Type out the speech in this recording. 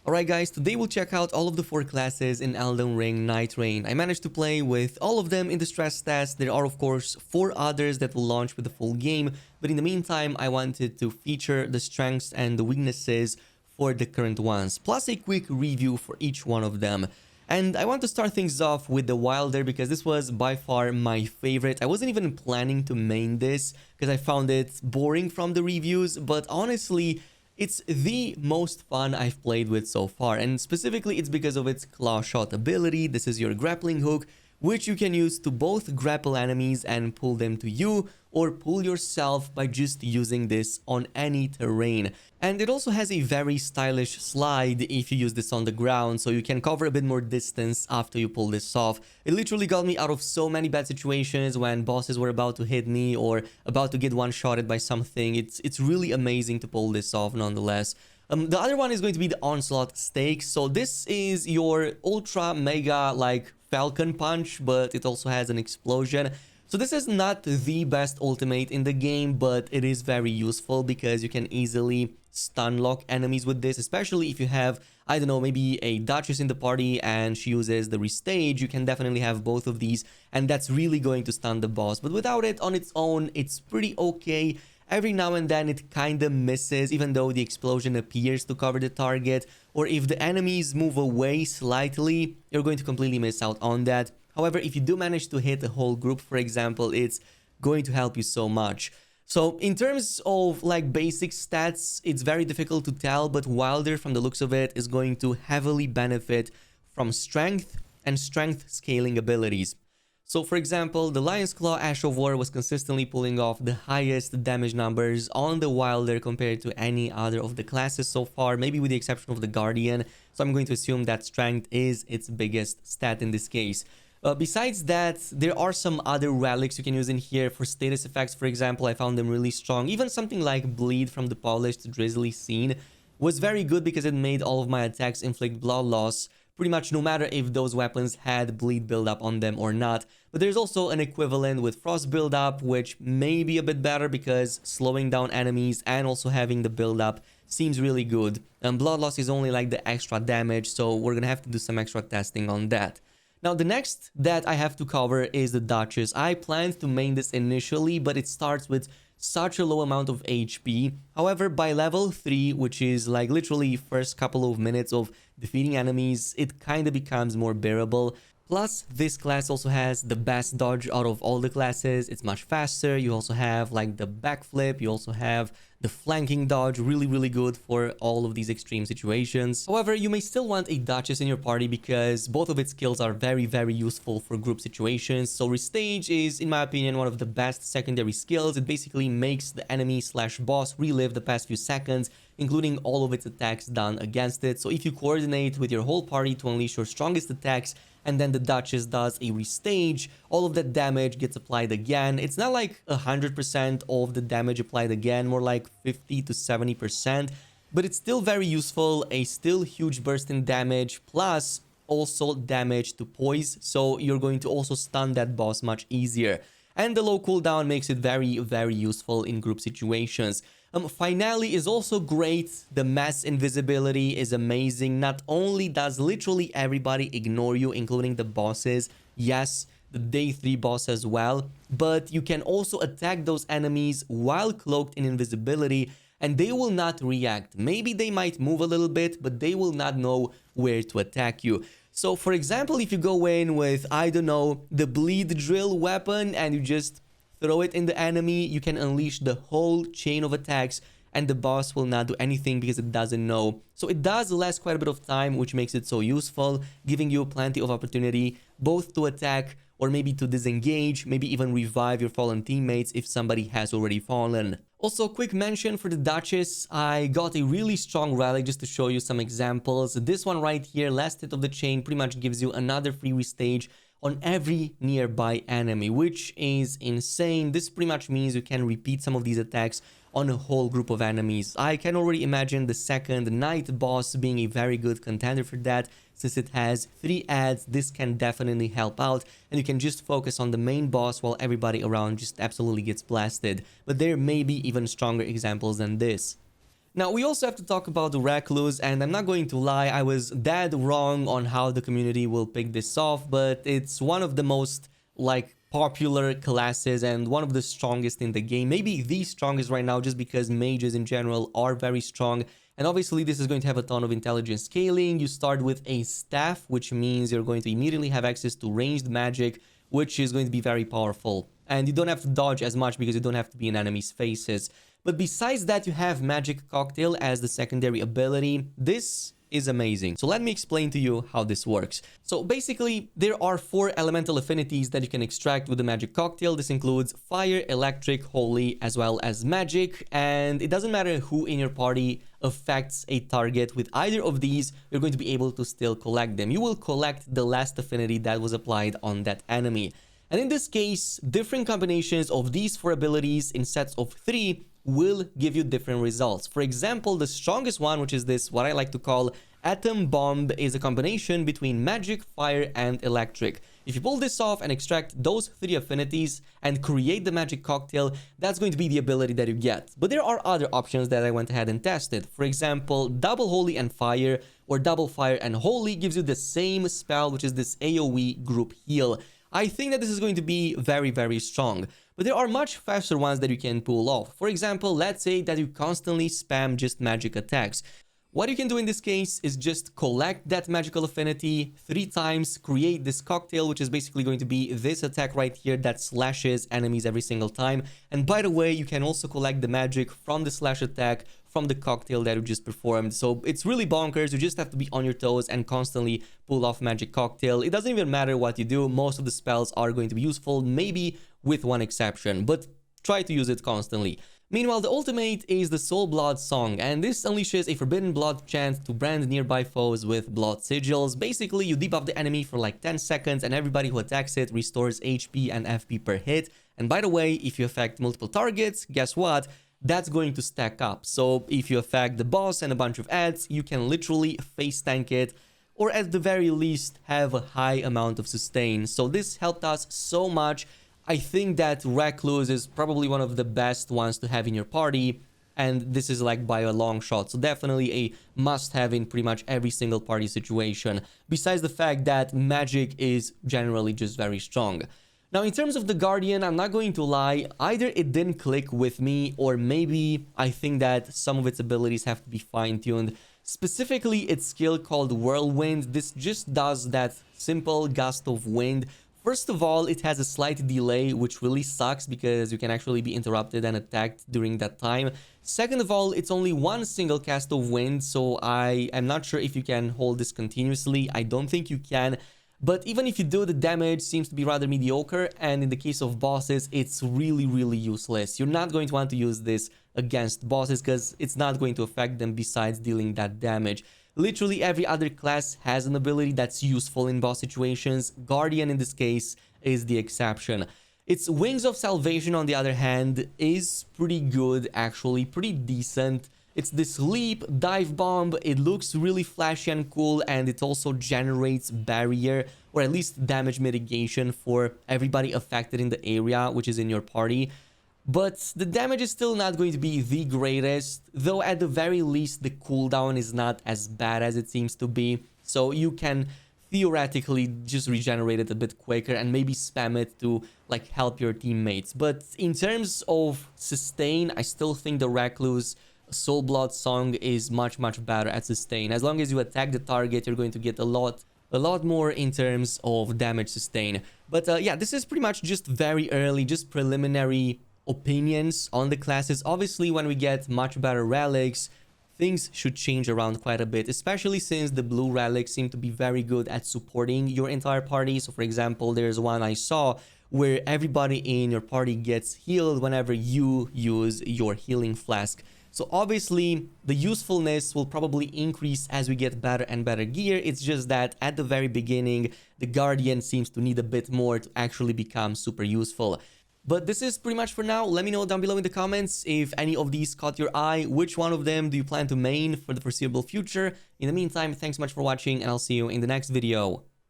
Alright guys, today we'll check out all of the 4 classes in Elden Ring Nightreign. I managed to play with all of them in the stress test. There are of course 4 others that will launch with the full game, but in the meantime I wanted to feature the strengths and the weaknesses for the current ones, plus a quick review for each one of them. And I want to start things off with the Wylder because this was by far my favorite. I wasn't even planning to main this because I found it boring from the reviews, but honestly, it's the most fun I've played with so far, and specifically it's because of its claw shot ability. This is your grappling hook, which you can use to both grapple enemies and pull them to you, or pull yourself by just using this on any terrain. And it also has a very stylish slide if you use this on the ground, so you can cover a bit more distance after you pull this off. It literally got me out of so many bad situations when bosses were about to hit me or about to get one-shotted by something. It's really amazing to pull this off nonetheless. The other one is going to be the Onslaught Stakes. So this is your ultra mega like Falcon Punch, but it also has an explosion. So this is not the best ultimate in the game, but it is very useful because you can easily stun lock enemies with this, especially if you have, I don't know, maybe a Duchess in the party and she uses the restage. You can definitely have both of these, and that's really going to stun the boss. But without it on its own, it's pretty okay. Every now and then it kinda misses, even though the explosion appears to cover the target, or if the enemies move away slightly, you're going to completely miss out on that. However, if you do manage to hit a whole group, for example, it's going to help you so much. So in terms of like basic stats, it's very difficult to tell, but Wylder, from the looks of it, is going to heavily benefit from strength and strength scaling abilities. So for example, the Lion's Claw Ash of War was consistently pulling off the highest damage numbers on the Wylder compared to any other of the classes so far, maybe with the exception of the Guardian. So I'm going to assume that strength is its biggest stat in this case. Besides that, there are some other relics you can use in here for status effects. For example, I found them really strong. Even something like Bleed from the Polished Drizzly Scene was very good because it made all of my attacks inflict blood loss, pretty much no matter if those weapons had bleed buildup on them or not. But there's also an equivalent with Frost buildup, which may be a bit better because slowing down enemies and also having the buildup seems really good. And blood loss is only like the extra damage, so we're gonna have to do some extra testing on that. Now, the next that I have to cover is the Duchess. I planned to main this initially, but it starts with such a low amount of HP. However, by level 3, which is like literally first couple of minutes of defeating enemies, it kind of becomes more bearable. Plus, this class also has the best dodge out of all the classes. It's much faster. You also have like the backflip. You also have the flanking dodge, really good for all of these extreme situations. However, you may still want a Duchess in your party because both of its skills are very useful for group situations. So Restage is, in my opinion, one of the best secondary skills. It basically makes the enemy / boss relive the past few seconds, including all of its attacks done against it. So if you coordinate with your whole party to unleash your strongest attacks, and then the Duchess does a restage, all of that damage gets applied again. It's not like 100% of the damage applied again, more like 50 to 70%, but it's still very useful, a still huge burst in damage, plus also damage to poise, so you're going to also stun that boss much easier. And the low cooldown makes it very useful in group situations. Finale is also great. The mass invisibility is amazing. Not only does literally everybody ignore you, including the bosses, yes, the day 3 boss as well, but you can also attack those enemies while cloaked in invisibility, and they will not react. Maybe they might move a little bit, but they will not know where to attack you. So for example, if you go in with, I don't know, the bleed drill weapon and you just throw it in the enemy, you can unleash the whole chain of attacks and the boss will not do anything because it doesn't know. So it does last quite a bit of time, which makes it so useful, giving you plenty of opportunity both to attack or maybe to disengage, maybe even revive your fallen teammates if somebody has already fallen. Also, quick mention for the Duchess, I got a really strong relic just to show you some examples. This one right here, last hit of the chain, pretty much gives you another free restage on every nearby enemy, which is insane. This pretty much means you can repeat some of these attacks on a whole group of enemies. I can already imagine the second Knight boss being a very good contender for that. Since it has 3 adds, this can definitely help out, and you can just focus on the main boss while everybody around just absolutely gets blasted. But there may be even stronger examples than this. Now, we also have to talk about the Recluse, and I'm not going to lie, I was dead wrong on how the community will pick this off, but it's one of the most, like, popular classes and one of the strongest in the game. Maybe the strongest right now, just because mages in general are very strong. And obviously, this is going to have a ton of intelligence scaling. You start with a staff, which means you're going to immediately have access to ranged magic, which is going to be very powerful. And you don't have to dodge as much because you don't have to be in enemies' faces. But besides that, you have Magic Cocktail as the secondary ability. This is amazing. So let me explain to you how this works. So basically, there are 4 elemental affinities that you can extract with the Magic Cocktail. This includes fire, electric, holy, as well as magic. And it doesn't matter who in your party affects a target with either of these, you're going to be able to still collect them. You will collect the last affinity that was applied on that enemy. And in this case, different combinations of these 4 abilities in sets of 3 will give you different results. For example, the strongest one, which is this, what I like to call Atom Bomb, is a combination between magic, fire, and electric. If you pull this off and extract those 3 affinities and create the Magic Cocktail, that's going to be the ability that you get. But there are other options that I went ahead and tested. For example, Double Holy and Fire, or Double Fire and Holy, gives you the same spell, which is this AoE group heal. I think that this is going to be very, very strong. But there are much faster ones that you can pull off. For example, let's say that you constantly spam just magic attacks. What you can do in this case is just collect that magical affinity 3 times, create this cocktail, which is basically going to be this attack right here that slashes enemies every single time. And by the way, you can also collect the magic from the slash attack from the cocktail that you just performed. So it's really bonkers. You just have to be on your toes and constantly pull off Magic Cocktail. It doesn't even matter what you do. Most of the spells are going to be useful, maybe with one exception, but try to use it constantly. Meanwhile, the ultimate is the Soul Blood Song, and this unleashes a Forbidden Blood chant to brand nearby foes with blood sigils. Basically, you debuff the enemy for like 10 seconds, and everybody who attacks it restores HP and FP per hit. And by the way, if you affect multiple targets, guess what? That's going to stack up. So if you affect the boss and a bunch of ads, you can literally face tank it, or at the very least have a high amount of sustain. So this helped us so much. I think that Recluse is probably one of the best ones to have in your party, and this is like by a long shot. So definitely a must-have in pretty much every single party situation, besides the fact that magic is generally just very strong. Now, in terms of the Guardian, I'm not going to lie, either it didn't click with me, or maybe I think that some of its abilities have to be fine-tuned. Specifically, its skill called Whirlwind, this just does that simple gust of wind. First of all, it has a slight delay, which really sucks because you can actually be interrupted and attacked during that time. Second of all, it's only one single cast of wind, so I am not sure if you can hold this continuously. I don't think you can. But even if you do, the damage seems to be rather mediocre, and in the case of bosses, it's really, really useless. You're not going to want to use this against bosses because it's not going to affect them besides dealing that damage. Literally every other class has an ability that's useful in boss situations. Guardian in this case is the exception. Its Wings of Salvation, on the other hand, is pretty good, actually, pretty decent. It's this leap, dive bomb, it looks really flashy and cool, and it also generates barrier, or at least damage mitigation for everybody affected in the area, which is in your party. But the damage is still not going to be the greatest, though at the very least the cooldown is not as bad as it seems to be. So you can theoretically just regenerate it a bit quicker and maybe spam it to like help your teammates. But in terms of sustain, I still think the Recluse Soul Blood Song is much better at sustain. As long as you attack the target, you're going to get a lot more in terms of damage sustain. But yeah, this is pretty much just very early, just preliminary opinions on the classes. Obviously, when we get much better relics, things should change around quite a bit, especially since the blue relics seem to be very good at supporting your entire party. So for example, there's one I saw where everybody in your party gets healed whenever you use your healing flask. So obviously, the usefulness will probably increase as we get better and better gear. It's just that at the very beginning, the Guardian seems to need a bit more to actually become super useful. But this is pretty much for now. Let me know down below in the comments if any of these caught your eye. Which one of them do you plan to main for the foreseeable future? In the meantime, thanks so much for watching, and I'll see you in the next video.